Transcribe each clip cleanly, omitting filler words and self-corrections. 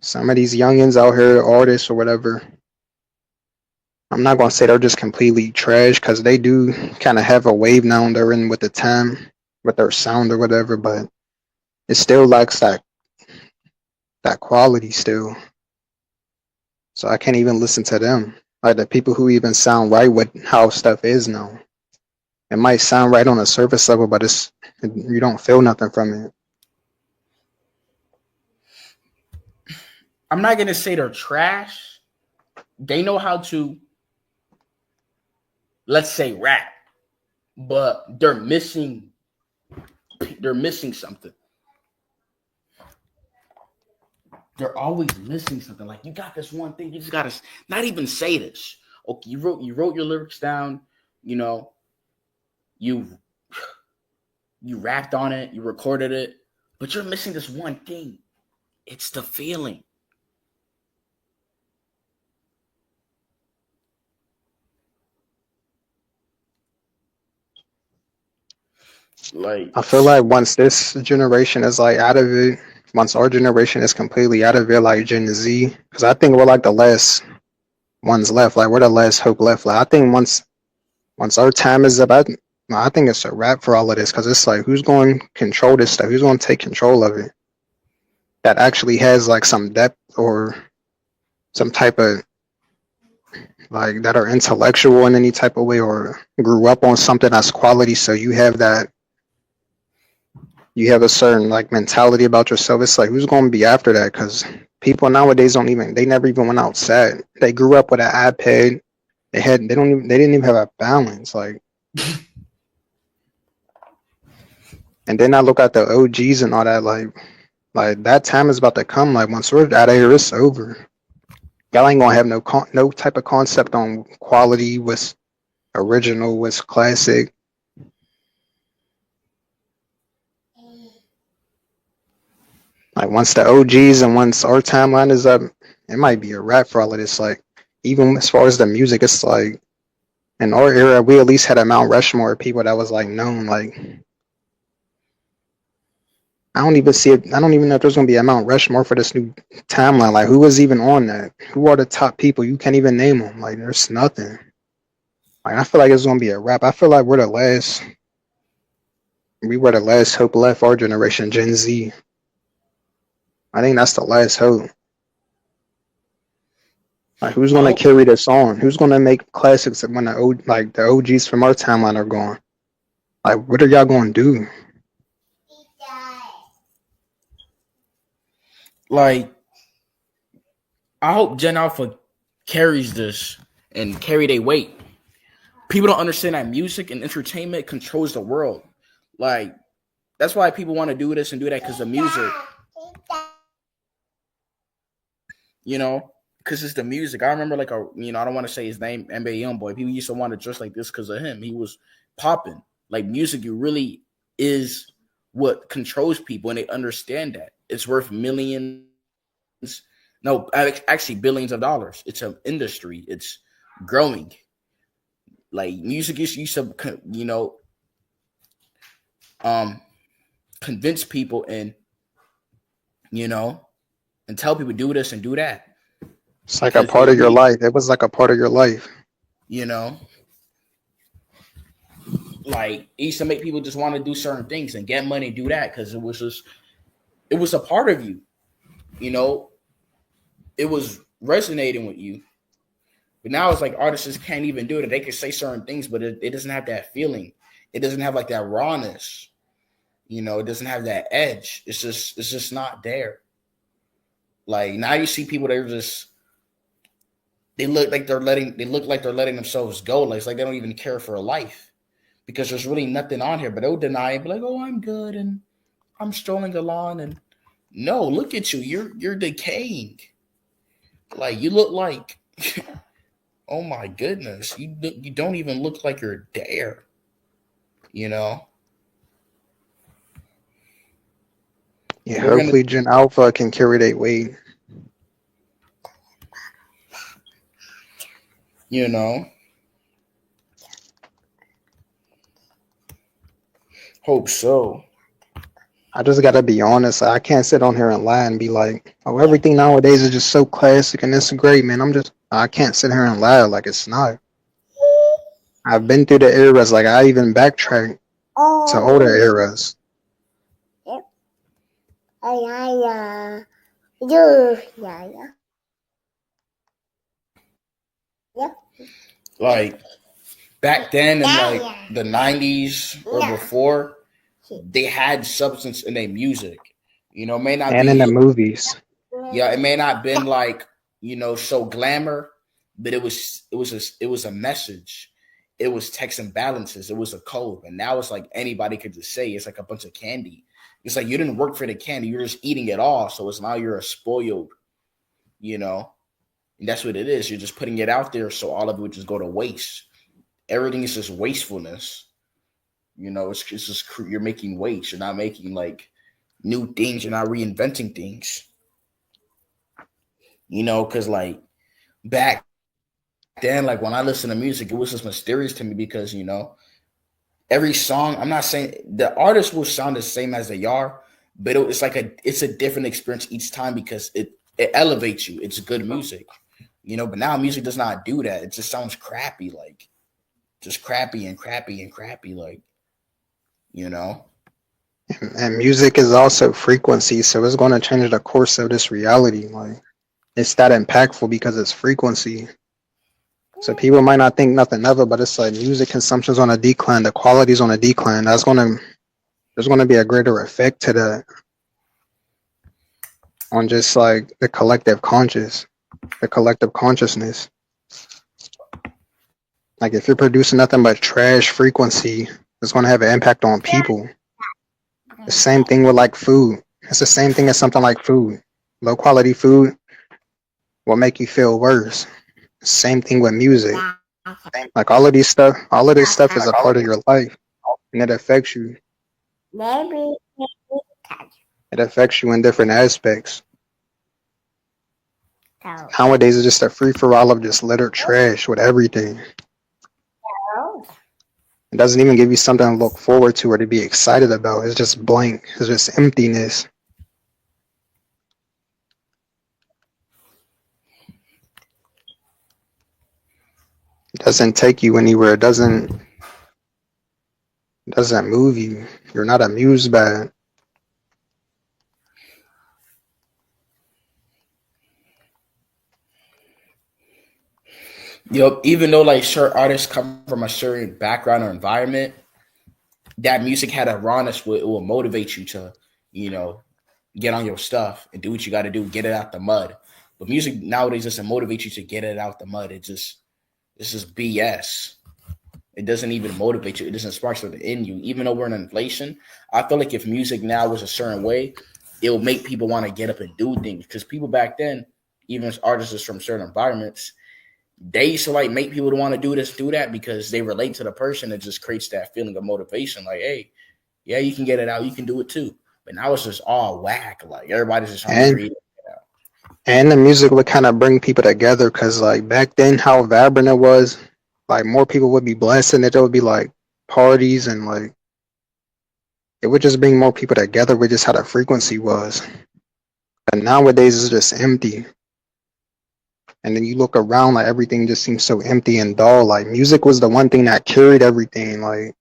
Some of these youngins out here, artists or whatever, I'm not gonna say they're just completely trash because they do kind of have a wave now and they're in with the time, with their sound or whatever, but it still lacks that quality still. So I can't even listen to them. Like the people who even sound right with how stuff is now. It might sound right on a surface level, but you don't feel nothing from it. I'm not gonna say they're trash. They know how to, let's say, rap, but they're missing something. They're always missing something. Like, you got this one thing, you just gotta not even say this. Okay, you wrote your lyrics down, you know, you you rapped on it, you recorded it, but you're missing this one thing. It's the feeling. Like, I feel like once this generation is like out of it, once our generation is completely out of it, like Gen Z, because I think we're like the last ones left. Like we're the last hope left. Like I think once our time is up, I think it's a wrap for all of this. Because it's like who's going to control this stuff? Who's going to take control of it? That actually has like some depth or some type of like that are intellectual in any type of way or grew up on something that's quality. So you have a certain like mentality about yourself. It's like who's going to be after that? Because people nowadays they never even went outside. They grew up with an iPad. They didn't even have a balance. Like, and then I look at the OGs and all that. Like that time is about to come. Like once we're out of here, it's over. Y'all ain't gonna have no type of concept on quality, what's original, what's classic. Like once the OGs and once our timeline is up, it might be a wrap for all of this. Like even as far as the music, it's like in our era, we at least had a Mount Rushmore of people that was like known. Like I don't even see it. I don't even know if there's gonna be a Mount Rushmore for this new timeline. Like who was even on that? Who are the top people? You can't even name them. Like there's nothing. Like I feel like it's gonna be a wrap. I feel like we're the last. We were the last hope left. Our generation, Gen Z. I think that's the last hope. Like who's I gonna hope carry this on? Who's gonna make classics when the OGs from our timeline are gone? Like what are y'all gonna do? like I hope Gen Alpha carries this and carry their weight. People don't understand that music and entertainment controls the world. Like, that's why people want to do this and do that, because the music, you know, because it's the music. I remember, like, I don't want to say his name, NBA Youngboy. People used to want to dress like this because of him. He was popping. Like, music, it really is what controls people, and they understand that it's worth millions. No, actually, billions of dollars. It's an industry. It's growing. Like, music is used to, um, convince people you know, and tell people do this and do that It's like a because they part of your agree. life. It was like a part of your life. You know, like, it used to make people just want to do certain things and get money and do that because it was a part of you. You know, it was resonating with you. But now it's like artists just can't even do it. They can say certain things, but it doesn't have that feeling. It doesn't have like that rawness. It doesn't have that edge. It's just not there. Like, now you see people that are just they look like they're letting themselves go. Like, it's like they don't even care for a life because there's really nothing on here. But they'll deny it, be like, "Oh, I'm good and I'm strolling along." And no, look at you. You're decaying. Like, you look like, oh my goodness, you don't even look like you're there. You know, Yeah, they're gonna, hopefully Gen Alpha can carry that weight. you know, hope so. I just gotta be honest. I can't sit on here and lie and be like, oh, everything nowadays is just so classic and it's great, man. I can't sit here and lie like it's not. I've been through the eras, like I even backtrack to older eras. Like back then in like the 90s or before, they had substance in their music. You know, it may not And in the be, movies. yeah, it may not been like, so glamour, but it was a message. It was checks and balances. It was a code. And now it's like anybody could just say it's like a bunch of candy. It's like you didn't work for the candy, you're just eating it all. So it's now you're a spoiled, you know. And that's what it is. You're just putting it out there, so all of it would just go to waste. Everything is just wastefulness. It's just you're making waste. You're not making like new things. You're not reinventing things. Because like back then, like when I listen to music, it was just mysterious to me because every song. I'm not saying the artist will sound the same as they are, but it's a different experience each time because it elevates you. It's good music, But now music does not do that. It just sounds crappy, like just crappy and crappy and crappy, like And music is also frequency, so it's going to change the course of this reality. Like it's that impactful because it's frequency. So people might not think nothing of it, but it's like music consumption's on a decline, the quality's on a decline. There's gonna be a greater effect to that on just like the collective consciousness. Like if you're producing nothing but trash frequency, it's gonna have an impact on people. The same thing with like food. It's the same thing as something like food. Low quality food will make you feel worse. Same thing with music. Like all of this stuff is a part of your life, and it affects you. It affects you in different aspects. Nowadays, it's just a free for all of just littered trash with everything. It doesn't even give you something to look forward to or to be excited about. It's just blank. It's just emptiness. It doesn't take you anywhere. It doesn't move you. You're not amused by it. Even though like certain artists come from a certain background or environment, that music had a rawness it will motivate you to, get on your stuff and do what you got to do, get it out the mud. But music nowadays doesn't motivate you to get it out the mud. It's just BS. It doesn't even motivate you. It doesn't spark something in you. Even though we're in inflation, I feel like if music now was a certain way, it'll make people want to get up and do things. Because people back then, even as artists from certain environments, they used to like make people to want to do this, do that because they relate to the person. It just creates that feeling of motivation. Like, hey, yeah, you can get it out. You can do it too. But now it's just all whack. Like everybody's just trying to create it. And the music would kind of bring people together because like back then how vibrant it was, like more people would be blessed and there would be like parties and like it would just bring more people together with just how the frequency was. And nowadays it's just empty. And then you look around, like everything just seems so empty and dull. Like music was the one thing that carried everything. Like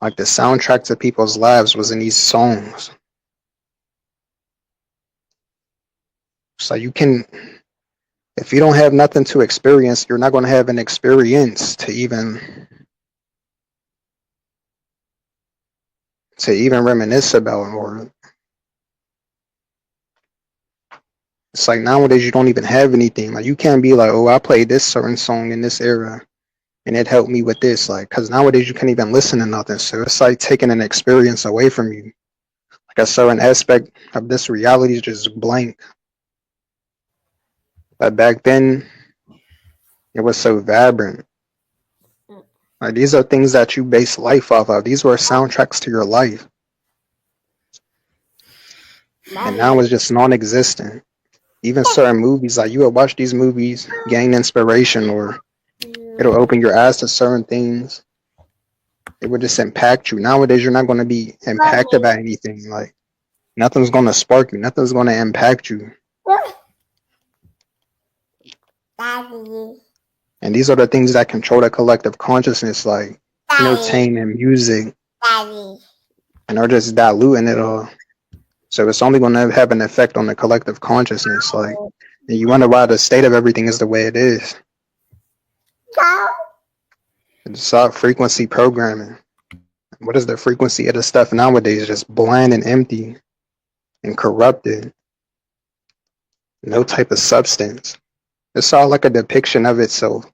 the soundtrack to people's lives was in these songs. So you can, if you don't have nothing to experience, you're not going to have an experience to even reminisce about. Or it's like nowadays you don't even have anything. Like you can't be like, oh, I played this certain song in this era and it helped me with this. Like, because nowadays you can't even listen to nothing. So it's like taking an experience away from you. Like a certain aspect of this reality is just blank. But back then, it was so vibrant. Like these are things that you base life off of. These were soundtracks to your life. And now it's just non-existent. Even certain movies, like you will watch these movies, gain inspiration, or it'll open your eyes to certain things. It would just impact you. Nowadays, you're not going to be impacted by anything. Like nothing's going to spark you. Nothing's going to impact you. And these are the things that control the collective consciousness, like entertainment, music, and they're just diluting it all. So it's only going to have an effect on the collective consciousness. Like, and you wonder why the state of everything is the way it is. It's frequency programming. What is the frequency of the stuff nowadays? Just bland and empty and corrupted. No type of substance. It's all like a depiction of itself.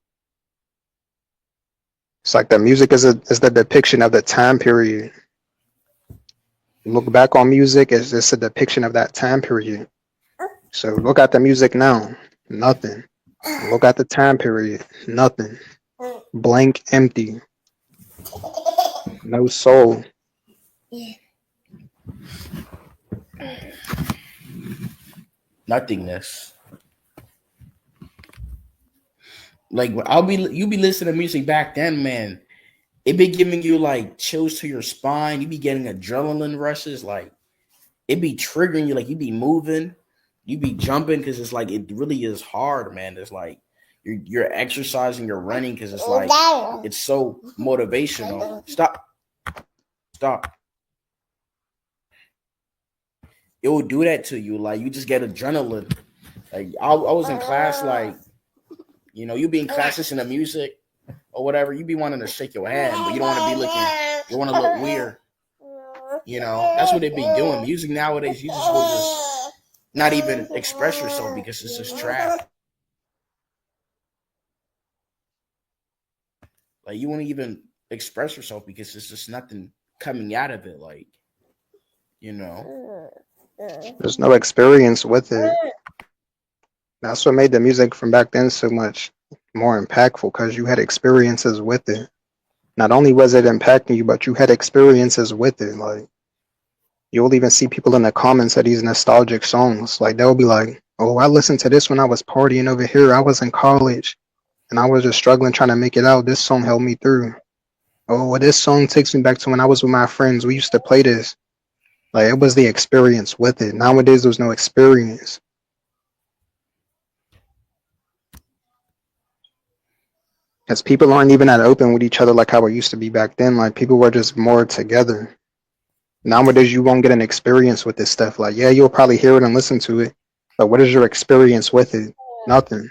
It's like the music is the depiction of the time period. Look back on music, it's just a depiction of that time period. So look at the music now, nothing. Look at the time period, nothing. Blank, empty. No soul. Nothingness. Like you be listening to music back then, man. It be giving you like chills to your spine. You be getting adrenaline rushes. Like it be triggering you. Like you be moving, you be jumping because it's like it really is hard, man. It's like you're exercising, you're running because it's like it's so motivational. Stop. It will do that to you. Like you just get adrenaline. Like I was in class, like you be in class listening to music or whatever. You be wanting to shake your hand, but you don't want to be looking. You want to look weird. That's what they be doing. Music nowadays, you just will just not even express yourself because it's just trash. Like you won't even express yourself because it's just nothing coming out of it. Like There's no experience with it. That's what made the music from back then so much more impactful, because you had experiences with it. Not only was it impacting you, but you had experiences with it. Like you'll even see people in the comments of these nostalgic songs. Like they'll be like, "Oh, I listened to this when I was partying over here. I was in college and I was just struggling trying to make it out. This song helped me through. Oh, well, this song takes me back to when I was with my friends. We used to play this." Like it was the experience with it. Nowadays, there's no experience. Because people aren't even that open with each other like how it used to be back then. Like people were just more together. Nowadays, you won't get an experience with this stuff. Like, yeah, you'll probably hear it and listen to it, but what is your experience with it? Nothing.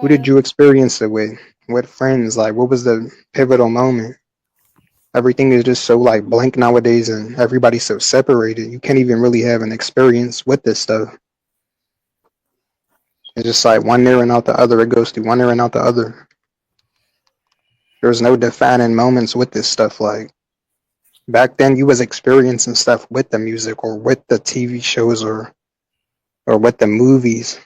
Who did you experience it with? What friends? Like, what was the pivotal moment? Everything is just so like blank nowadays, and everybody's so separated. You can't even really have an experience with this stuff. It's just like one ear and out the other. It goes through one ear and out the other. There's no defining moments with this stuff. Like back then, you was experiencing stuff with the music or with the TV shows or with the movies.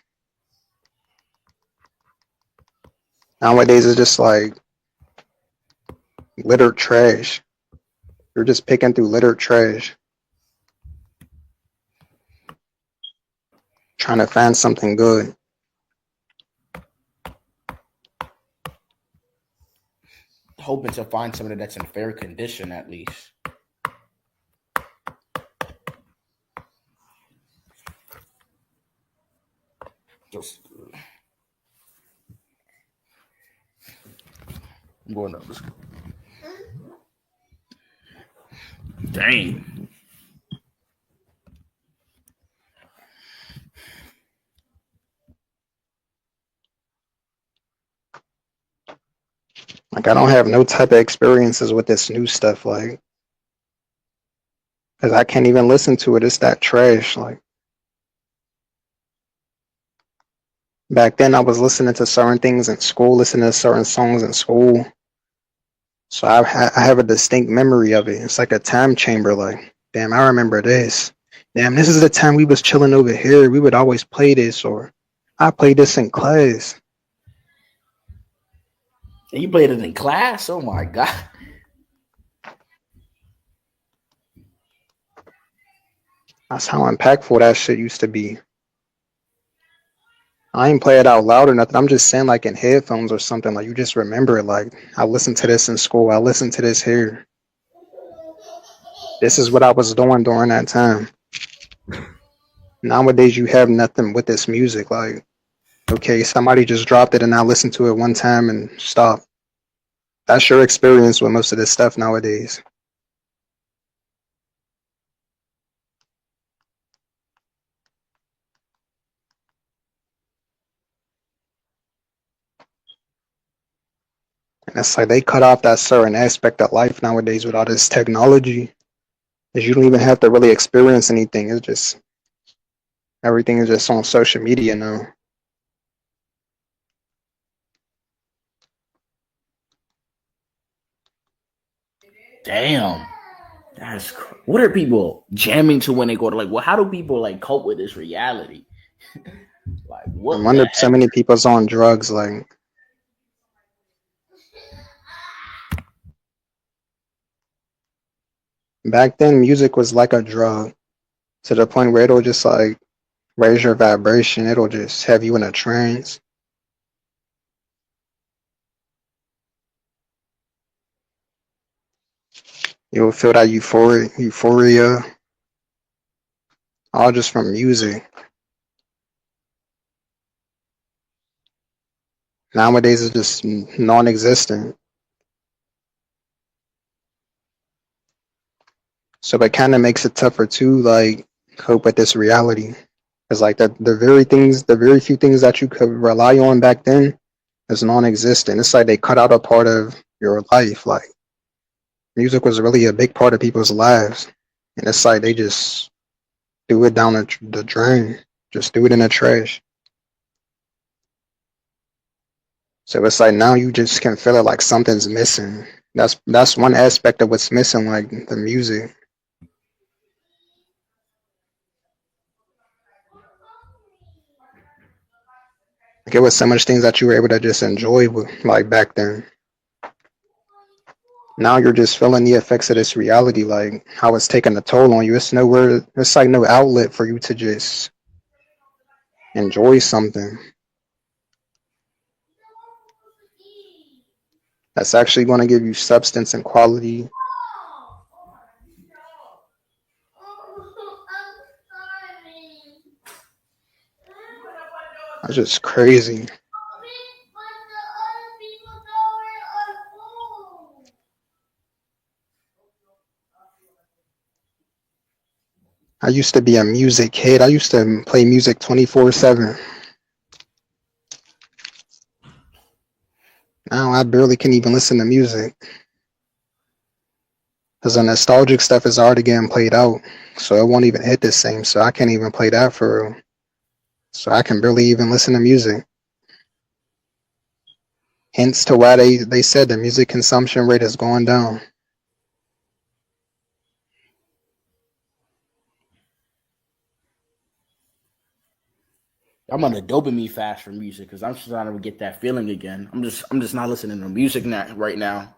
Nowadays, it's just like littered trash. You're just picking through littered trash, trying to find something good. Hoping to find somebody that's in fair condition at least. Just I'm going up. Dang. Like I don't have no type of experiences with this new stuff, like, because I can't even listen to it. It's that trash. Like back then, I was listening to certain things in school, listening to certain songs in school. So I have a distinct memory of it. It's like a time chamber. Like, damn, I remember this. Damn, this is the time we was chilling over here. We would always play this, or I played this in class. And you played it in class? Oh my god. That's how impactful that shit used to be. I ain't play it out loud or nothing. I'm just saying, like in headphones or something. Like you just remember it. Like I listened to this in school. I listened to this here. This is what I was doing during that time. Nowadays, you have nothing with this music. Like, okay, somebody just dropped it and I listened to it one time and stopped. That's your experience with most of this stuff nowadays. And it's like they cut off that certain aspect of life nowadays with all this technology. Is you don't even have to really experience anything. It's just everything is just on social media now. Damn. What are people jamming to when they go to, like, well, how do people like cope with this reality? Like, I what wonder the if so heck? many people's on drugs. Like back then, music was like a drug to the point where it'll just like raise your vibration. It'll just have you in a trance. You'll feel that euphoria, all just from music. Nowadays, it's just non-existent. So it kind of makes it tougher to like cope with this reality. Because like the very few things that you could rely on back then is non-existent. It's like they cut out a part of your life. Like music was really a big part of people's lives, and it's like they just threw it down the drain, just threw it in the trash. So it's like now you just can feel it like something's missing. That's one aspect of what's missing, like the music. Like it was so much things that you were able to just enjoy with, like back then. Now you're just feeling the effects of this reality, like how it's taking a toll on you. It's nowhere. It's like no outlet for you to just enjoy something that's actually going to give you substance and quality. That's just crazy. I used to be a music kid. I used to play music 24/7. Now I barely can even listen to music because the nostalgic stuff is already getting played out. So it won't even hit the same. So I can't even play that for real. So I can barely even listen to music. Hence to why they said the music consumption rate is going down. I'm on a dopamine fast for music because I'm just trying to get that feeling again. I'm just not listening to music now right now.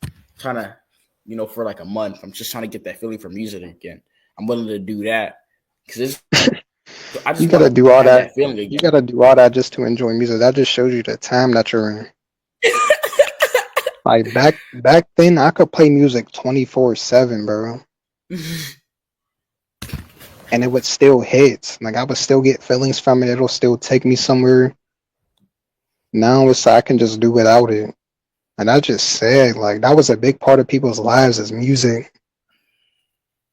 I'm trying to, for like a month. I'm just trying to get that feeling for music again. I'm willing to do that because I You just want gotta to do all have that. that feeling You again. gotta do all that just to enjoy music. That just shows you the time that you're in. Like back then, I could play music 24/7, bro, and it would still hit. Like I would still get feelings from it. It'll still take me somewhere. Now it's I can just do without it, and I just said like that was a big part of people's lives is music.